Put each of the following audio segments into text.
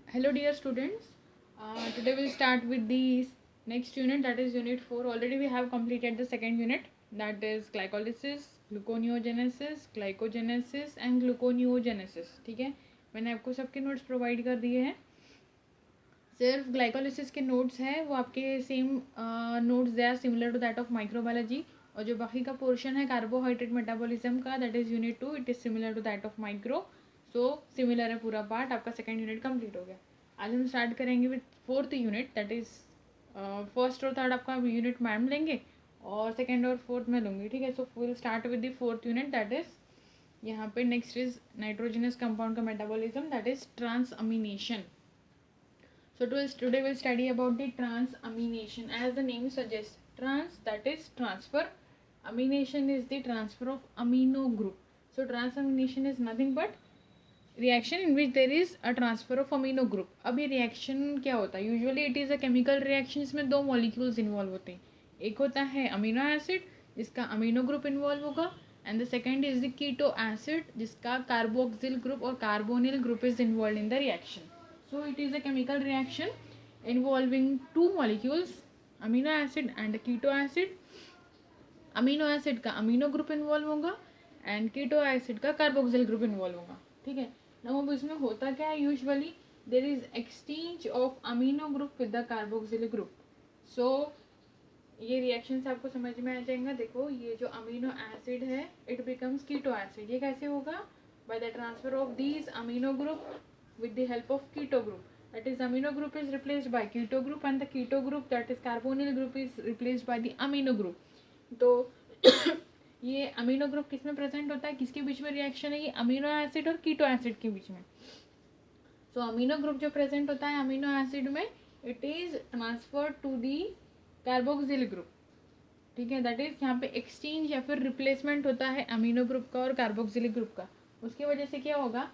Hello dear students. Today we'll start with the next unit, that is unit 4. Already we have completed the second unit, that is glycolysis, gluconeogenesis, glycogenesis and gluconeogenesis. ठीक है, मैंने आपको सबके notes provide कर दिए हैं. सिर्फ glycolysis के नोट्स हैं वो आपके same notes they are similar to that of microbiology. और जो बाकी का पोर्शन है कार्बोहाइड्रेट मेटाबॉलिज्म का, that is unit 2, it is similar to that of micro. So similar है पूरा पार्ट. आपका सेकंड यूनिट कंप्लीट हो गया. आज हम स्टार्ट करेंगे with fourth unit, that is first और थर्ड आपका यूनिट मैम लेंगे और सेकेंड और फोर्थ में लूँगी. ठीक है, so will start with the fourth unit, that is यहाँ पे नेक्स्ट इज नाइट्रोजनस कंपाउंड का metabolism, that is transamination. So today we'll study about the transamination. As the name suggests, trans, that is transfer. Amination is the transfer of amino group. So transamination is nothing but reaction in which there is a transfer of amino group. अब ये reaction क्या होता है? Usually it is a chemical reaction जिसमें दो molecules involve होते हैं. एक होता है amino acid जिसका amino group involve होगा, and the second is the keto acid जिसका carboxyl group और carbonyl group is involved in the reaction. So it is a chemical reaction involving two molecules, amino acid and keto acid. Amino acid का amino group involve होगा and keto acid का carboxyl group involve होगा. ठीक है ना. अब इसमें होता क्या है, usually there is exchange of amino group with the carboxyl group. So ये रिएक्शन से आपको समझ में आ जाएगा. देखो ये जो अमीनो एसिड है इट बिकम्स कीटो एसिड. ये कैसे होगा? By the transfer of these amino group with the help of keto group. That is, amino group is replaced by keto group and the keto group, that is carbonyl group, is replaced by the amino group. तो ये amino group किस में present होता है, किसके बीच में reaction है? ये अमीनो एसिड और कीटो एसिड के बीच में. सो अमीनो ग्रुप जो प्रेजेंट होता है अमीनो एसिड में, it is transfer to the carboxyl group. ठीक है, दैट इज यहाँ पे एक्सचेंज या फिर रिप्लेसमेंट होता है अमीनो ग्रुप का और कार्बोक्सिलिक ग्रुप का. उसकी वजह से क्या होगा,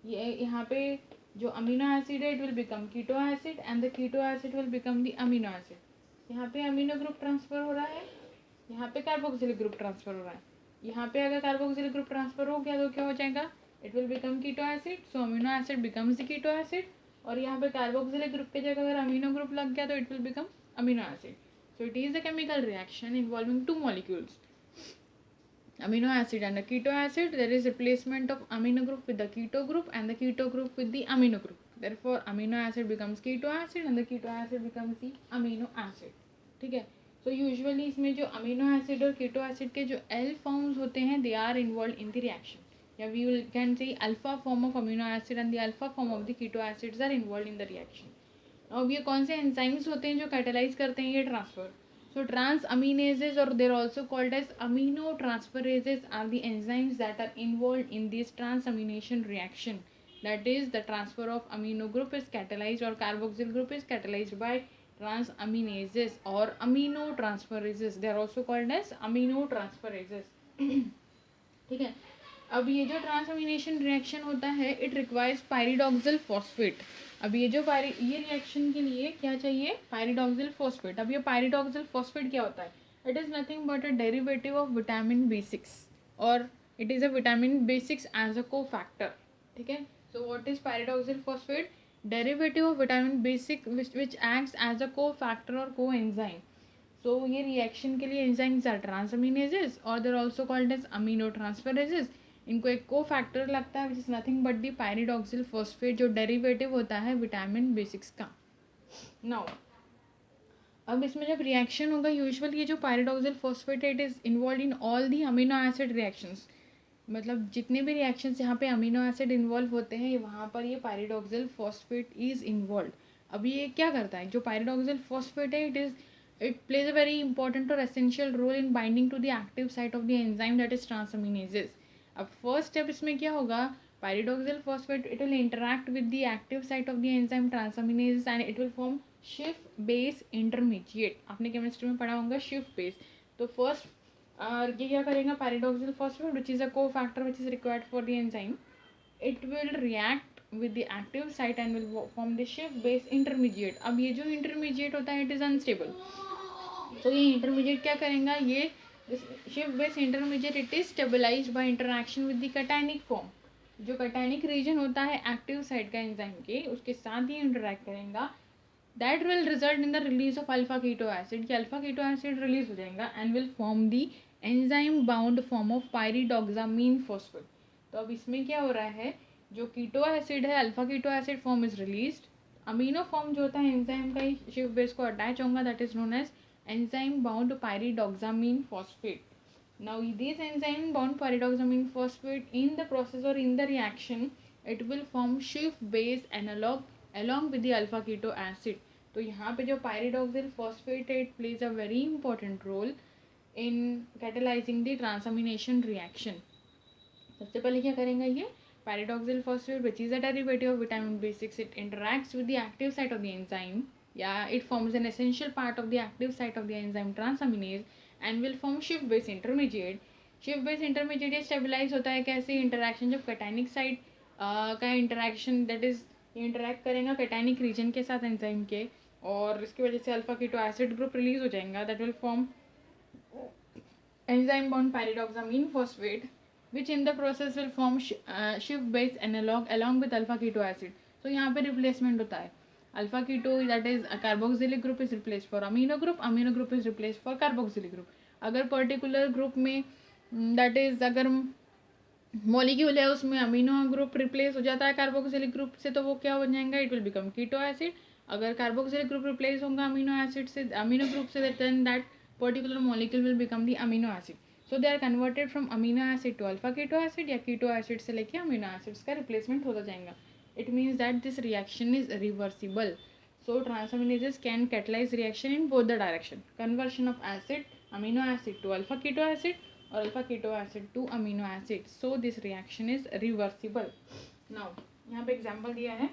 ये यहाँ पे जो अमीनो एसिड है it will become keto acid and the keto acid will become the amino acid. यहाँ पे अमीनो ग्रुप ट्रांसफर हो रहा है, यहाँ पे कार्बोक्सिलिक ग्रुप ट्रांसफर हो रहा है. यहाँ पे अगर कार्बोक्सिलिक ग्रुप ट्रांसफर हो गया तो क्या हो जाएगा, it will become keto acid. So amino acid becomes the keto acid. और यहाँ पे कार्बोक्सिलिक ग्रुप की जगह अगर अमीनो ग्रुप लग गया तो it will become amino acid. So it is a chemical reaction involving two molecules, amino acid and a keto acid. There is replacement of amino group with the keto group and the keto group with the amino group. Therefore amino acid becomes keto acid and the keto acid becomes the amino acid. ठीक है. So usually इसमें जो amino acid और keto acid के जो L forms होते हैं they are involved in the reaction. या we can say alpha form of amino acid and the alpha form of the keto acids are involved in the reaction. अब ये कौन से enzymes होते हैं जो कैटेलाइज करते हैं ये transfer? So transaminases, or they're also called as aminotransferases, are the enzymes that are involved in this transamination reaction. That is, the transfer of amino group is catalyzed or carboxyl group is catalyzed by transaminases or aminotransferases. They are also called as aminotransferases. ठीक है. अब ये जो ट्रांसअमीनेशन reaction होता है it requires pyridoxal phosphate. अब ये जो ये रिएक्शन के लिए क्या चाहिए, पायरिडॉक्सिल फॉस्फेट. अब ये पायरिडॉक्सिल फॉस्फेट क्या होता है, it is nothing but a derivative of vitamin B6 और it is a vitamin B6 as a cofactor. ठीक है. So what is pyridoxal phosphate? Derivative of vitamin B6 which acts as a cofactor और को enzyme. सो ये reaction के लिए enzymes are transaminases और they are also called as aminotransferases. इनको एक को फैक्टर लगता है which is nothing but the pyridoxal phosphate जो डेरिवेटिव होता है विटामिन B6 का. नाउ अब इसमें जब रिएक्शन होगा यूजुअली ये जो pyridoxal phosphate it is involve in all the amino acid reactions. मतलब जितने भी रिएक्शंस जहाँ पे अमीनो एसिड इन्वॉल्व होते हैं वहाँ पर ये पायरिडॉक्सिल फॉस्फेट इज़ इन्वॉल्व. अब ये क्या करता है, जो पायरिडॉक्सिल फॉस्फेट है it plays a very important or essential role in binding to the active site of the enzyme that is transaminases. अब फर्स्ट स्टेप इसमें क्या होगा, pyridoxal phosphate it will interact with the active site of the enzyme transaminases and it will form Schiff base intermediate. आपने chemistry में पढ़ा होगा Schiff base. तो first ये क्या करेगा, pyridoxal phosphate which is a cofactor which is required for the enzyme, it will react with the active site and will form the Schiff base intermediate. अब ये जो intermediate होता है it is unstable. तो ये इंटरमीडिएट क्या करेगा, ये Schiff base intermediate it is stabilized by interaction with the cationic form. जो कैटायनिक रीजन होता है एक्टिव साइड का एंजाइम के, उसके साथ ही इंटरेक्ट करेगा, that will result in the release of alpha keto acid कि alpha keto acid release हो जाएगा and will form the enzyme bound form of pyridoxamine phosphate. तो अब इसमें क्या हो रहा है, जो कीटो एसिड है alpha keto acid form is released, amino form जो होता है एंजाइम का ही शिफ्ट बेस को अटैच होगा, that is known as enzyme bound pyridoxamine phosphate. Now this enzyme bound pyridoxamine phosphate in the process or in the reaction it will form shift base analog along with the alpha keto acid. तो यहाँ पे जो pyridoxal phosphate it plays a very important role in catalyzing the transamination reaction. सबसे पहले क्या करेंगे, ये pyridoxal phosphate which is a derivative of vitamin B6 it interacts with the active site of the enzyme, yeah, it forms an essential part of the active site of the enzyme transaminase and will form shift base intermediate. शिफ्ट base intermediate stabilise होता है कैसे, interaction जब cationic side का interaction that is interact करेगा cationic region के साथ enzyme के, और इसकी वजह से alpha keto acid group release हो जाएगा, that will form enzyme bound pyridoxamine phosphate which in the process will form shift base analog along with alpha keto acid. So यहाँ पे रिप्लेसमेंट होता है, alpha keto that is carboxylic group is replace for amino group is replace for carboxylic group. अगर particular group में that is अगर molecule है उसमें amino group replace हो जाता है कार्बोक्सिलिक ग्रुप से, तो वो क्या हो जाएगा, it will become keto acid. अगर कार्बोक्सिलिक ग्रुप रिप्लेस होगा अमीनो एसिड से, अमीनो ग्रुप से, then that particular molecule will become the amino acid. So they are converted from amino acid to alpha keto acid, या keto acid से लेके amino acids का replacement होता जाएगा. It means that this reaction is reversible. So transaminases can catalyze reaction in both the direction. Conversion of acid, amino acid to alpha keto acid or alpha keto acid to amino acid. So this reaction is reversible. Now यहाँ पे example दिया है,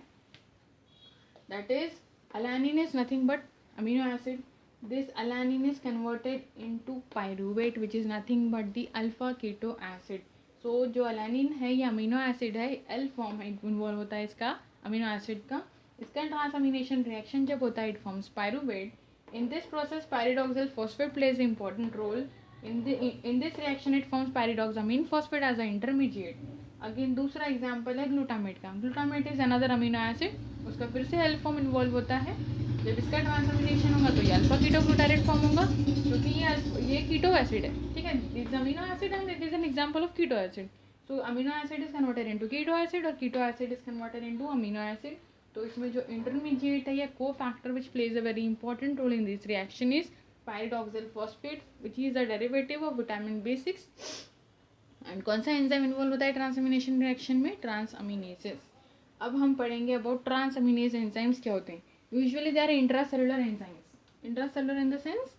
that is alanine is nothing but amino acid. This alanine is converted into pyruvate which is nothing but the alpha keto acid. So जो alanine है ये amino acid है, L form है involve होता है इसका amino acid का. इसका ट्रांसअमीनेशन रिएक्शन जब होता है it forms pyruvate. In this process pyridoxal phosphate plays important role. in this reaction it forms pyridoxamine phosphate as an intermediate. Again दूसरा एग्जांपल है ग्लूटामेट का. Glutamate is another amino acid, उसका फिर से एल फॉर्म इन्वॉल्व होता है. जब इसका ट्रांसअमीनेशन होगा तो ये अल्फा कीटो ग्लूटारेट फॉर्म होगा, क्योंकि ये कीटो एसिड है, ठीक है. This amino acid and it is an example of keto acid. So amino acid is converted into keto acid और keto acid is converted into amino acid. तो इसमें जो इंटरमीडिएट है या cofactor which plays a very important role in this reaction is pyridoxal phosphate which is a derivative of vitamin B6. And कौन सा enzyme involve होता है transamination reaction में, ट्रांसअमीनेसेस. अब हम पढ़ेंगे अबाउट ट्रांसअमीनेस एंजाइम्स क्या होते हैं. Usually they are intracellular enzymes. Intracellular in the sense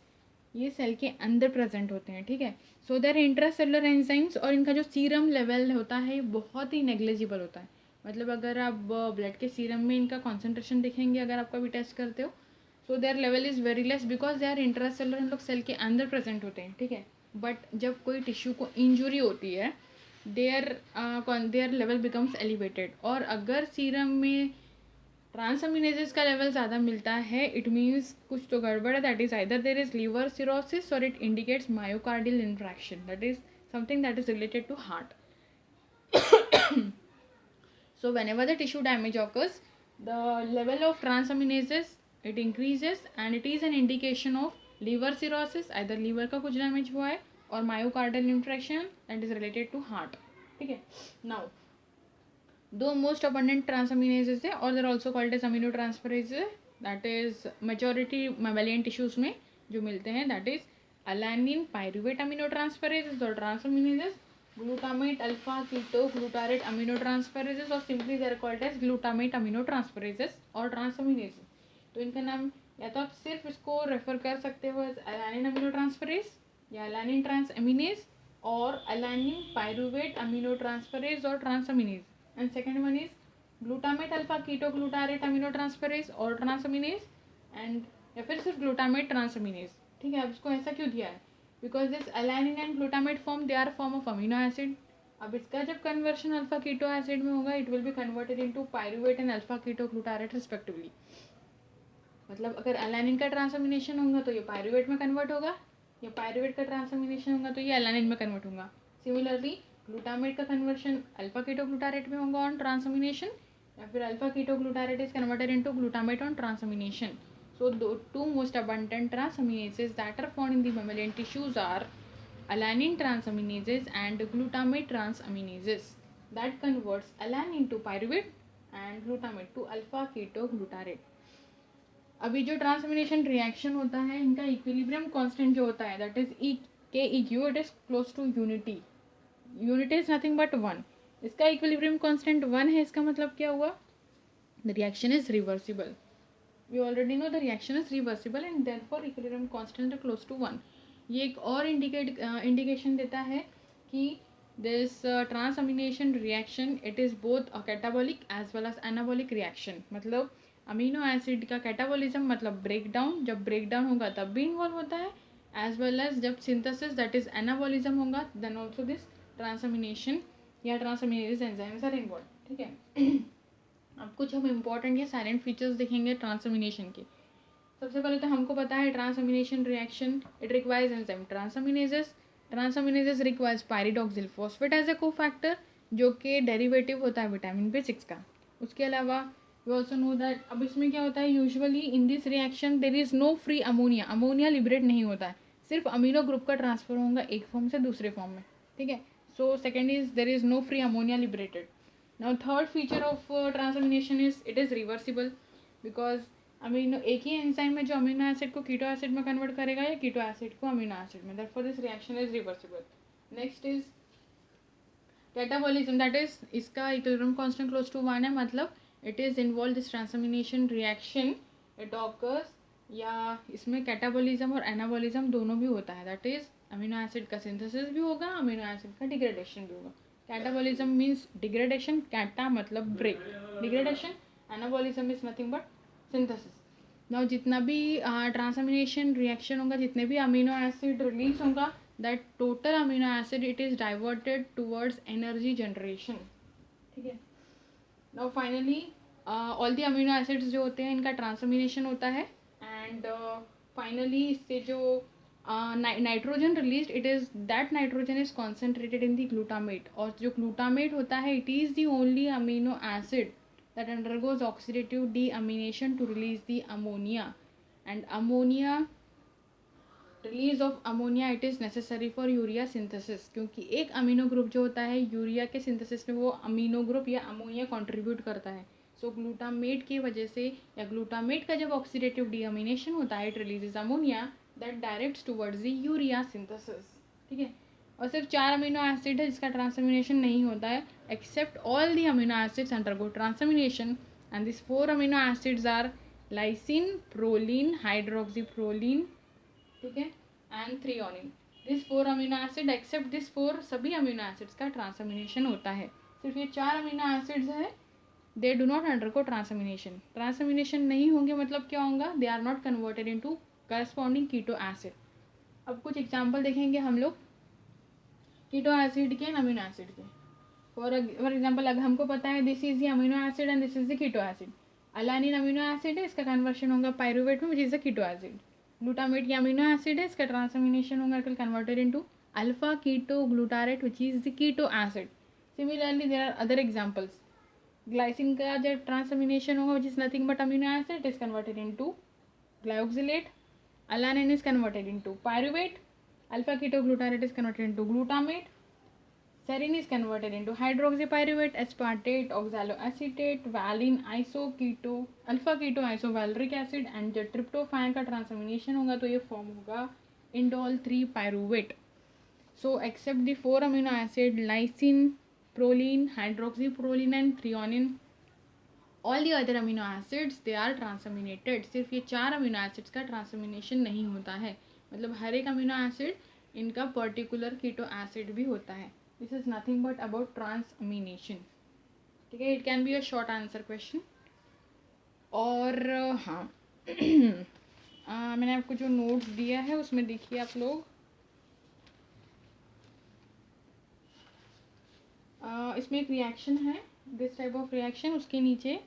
ये सेल के अंदर प्रेजेंट होते हैं, ठीक है. So they are intracellular enzymes और इनका जो सीरम लेवल होता है बहुत ही नेग्लिजिबल होता है. मतलब अगर आप ब्लड के सीरम में इनका कॉन्सेंट्रेशन देखेंगे अगर आप कभी टेस्ट करते हो, so their level is very less because they are intracellular, इन लोग सेल के अंदर प्रेजेंट होते हैं, ठीक है. बट जब कोई टिश्यू को इंजुरी होती है देयर लेवल बिकम्स एलिवेटेड. और अगर सीरम में ट्रांसअमीनेजेस का लेवल ज़्यादा मिलता है इट मीन्स कुछ तो गड़बड़ है. That is either there is liver cirrhosis और it indicates myocardial infarction, that is something that is related to heart. So whenever the tissue damage occurs, the level of transaminases it increases and it is an indication of liver cirrhosis, either liver का कुछ damage हुआ है, और myocardial infarction that is related to heart, ठीक है. Now दो most abundant transaminases है और they're also called as aminotransferases, that is majority mammalian tissues में जो मिलते हैं, that is alanine pyruvate aminotransferases और transaminases, glutamate alpha keto glutarate aminotransferases और simply they are called as glutamate aminotransferases और transaminases. तो इनका नाम या तो आप सिर्फ इसको रेफर कर सकते हो एज alanine aminotransferase या alanine transaminase और alanine pyruvate aminotransferase और transaminase. And second one is glutamate alpha keto glutarate aminotransferase और transaminase and या फिर सिर्फ glutamate transaminase, ठीक है. अब इसको ऐसा क्यों दिया है, because this alanine and glutamate form they are form of amino acid. अब इसका जब कन्वर्शन अल्फा कीटो एसिड में होगा it will be converted into pyruvate and alpha keto glutarate respectively. मतलब अगर अलानिन का ट्रांसअमीनेशन होगा तो ये पायरुवेट में कन्वर्ट होगा, या पायरुवेट का ट्रांसअमीनेशन होगा तो ये अलानिन में कन्वर्ट होगा. सिमिलरली ग्लूटामेट का कन्वर्शन अल्फा कीटोग्लूटारेट में होगा ऑन ट्रांसअमीनेशन, या फिर alpha ketoglutarate is converted into glutamate on transamination. So the two most abundant transaminases that are found in the mammalian tissues are alanine transaminases and glutamate transaminases that converts alanine to pyruvate and glutamate to alpha ketoglutarate. अभी जो ट्रांसमिनेशन reaction होता है इनका equilibrium constant जो होता है that is E K E Q, it is close to unity. Unity is nothing but one. इसका equilibrium constant one है. इसका मतलब क्या हुआ? The reaction is reversible. We already know the reaction is reversible and therefore equilibrium constant is close to one. ये एक और indication देता है कि this transamination reaction it is both a catabolic as well as anabolic reaction. मतलब amino acid का catabolism मतलब break down, जब ब्रेक डाउन होगा तब भी इन्वॉल्व होता है, एज वेल एज जब सिंथेसिस दैट इज एनाबॉलिज्म होगा देन ऑल्सो दिस ट्रांसअमीनेशन या ट्रांसअमीनेज एंजाइम्स आर इन्वॉल्व. ठीक है. अब कुछ हम इम्पॉर्टेंट या साइलेंट फीचर्स देखेंगे ट्रांसअमीनेशन के. सबसे पहले तो हमको पता है transamination reaction it requires enzyme transaminases. Transaminases requires pyridoxal phosphate as a cofactor जो कि डेरिवेटिव होता है विटामिन B6 का. उसके अलावा वी ऑल्सो नो दैट अब इसमें क्या होता है usually in this reaction there is no free ammonia. Ammonia liberate नहीं होता है, सिर्फ अमीनो ग्रुप का ट्रांसफर होगा एक फॉर्म से दूसरे फॉर्म में. ठीक है. So second is there is no free ammonia liberated. Now third feature of transamination is it is reversible because amino एक ही एंजाइम है जो अमीनो एसिड को कीटो एसिड में कन्वर्ट करेगा या कीटो एसिड को अमीनो एसिड में. Therefore this reaction is reversible. Next is catabolism that is इसका equilibrium constant close to one है. मतलब it is involve this transamination reaction it occurs या इसमें कैटाबॉलिज्म और एनाबॉलिज्म दोनों भी होता है. दैट इज अमीनो एसिड का सिंथेसिस भी होगा, अमीनो एसिड का डिग्रेडेशन भी होगा. कैटाबॉलिज्म मीन्स डिग्रेडेशन, कैटा मतलब break, degradation. Anabolism is nothing but synthesis. Now जितना भी ट्रांसअमीनेशन रिएक्शन होगा, जितने भी अमीनो एसिड रिलीज होगा that total amino acid it is diverted towards energy generation. ठीक है. Now finally all the amino acids जो होते हैं इनका ट्रांसअमीनेशन होता है एंड फाइनली इससे जो nitrogen release it is that nitrogen is concentrated in the glutamate. और जो ग्लूटामेट होता है it is the only amino acid that undergoes oxidative deamination to release the ammonia, and ammonia release of ammonia it is necessary for urea synthesis. क्योंकि एक amino group जो होता है urea के सिंथेसिस में वो अमीनो ग्रुप या ammonia contribute करता है. सो ग्लूटामेट की वजह से या ग्लूटामेट का जब ऑक्सीडेटिव डीअमीनेशन होता है it releases ammonia that directs towards the urea synthesis. ठीक है. और सिर्फ 4 अमीनो एसिड है जिसका ट्रांसअमीनेशन नहीं होता है except all the amino acids undergo transamination and this 4 amino acids are lysine, proline, hydroxyproline, ठीक है, and threonine. This 4 amino acid except this 4 सभी अमीनो एसिड्स का ट्रांसअमीनेशन होता है. सिर्फ ये 4 अमीनो एसिड्स है they do not undergo transamination. Transamination नहीं होंगे मतलब क्या होगा? They are not converted into corresponding keto acid. अब कुछ एग्जांपल देखेंगे हम लोग कीटो एसिड के एंड अमीनो एसिड के. फॉर एग्जांपल अगर हमको पता है this is the amino acid and this is the keto acid. Alanine amino acid है, इसका कन्वर्शन होगा पायरुवेट में which is the keto acid. Glutamate ये अमीनो एसिड है, इसका ट्रांसअमीनेशन होगा it will converted into alpha keto glutarate which is the keto acid. Similarly there are other examples. Glycine का जब ट्रांसअमीनेशन होगा which is nothing but amino acid it is converted into glyoxylate. Alanine is converted into pyruvate. Alpha ketoglutarate is converted into glutamate. Serine is converted into hydroxypyruvate, aspartate, oxaloacetate, valine, isoketo, alpha keto isovaleric acid and जब tryptophan का ट्रांसअमीनेशन होगा तो ये form होगा indole 3 pyruvate. So except the 4 amino acid lysine, proline, hydroxyproline and threonine, all the other amino acids they are transaminated. सिर्फ ये 4 amino acids का ट्रांसअमीनेशन नहीं होता है. मतलब हर एक अमीनो एसिड इनका पर्टिकुलर कीटो एसिड भी होता है. This is nothing but about transamination. ठीक है. It can be a short answer question. और हाँ मैंने आपको जो नोट्स दिया है उसमें देखिए आप लोग इसमें एक रिएक्शन है दिस टाइप ऑफ रिएक्शन. उसके नीचे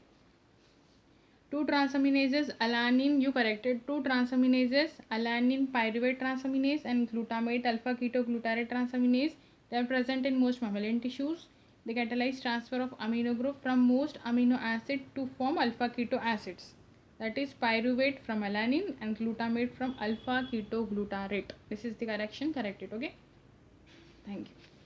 2 transaminases alanine, you corrected, 2 transaminases alanine pyruvate transaminase and glutamate alpha ketoglutarate transaminase They are present in most mammalian tissues. They catalyze transfer of amino group from most amino acid to form alpha keto acids. That is pyruvate from alanine and glutamate from alpha ketoglutarate. This is the correction. Correct it. Okay. Thank you.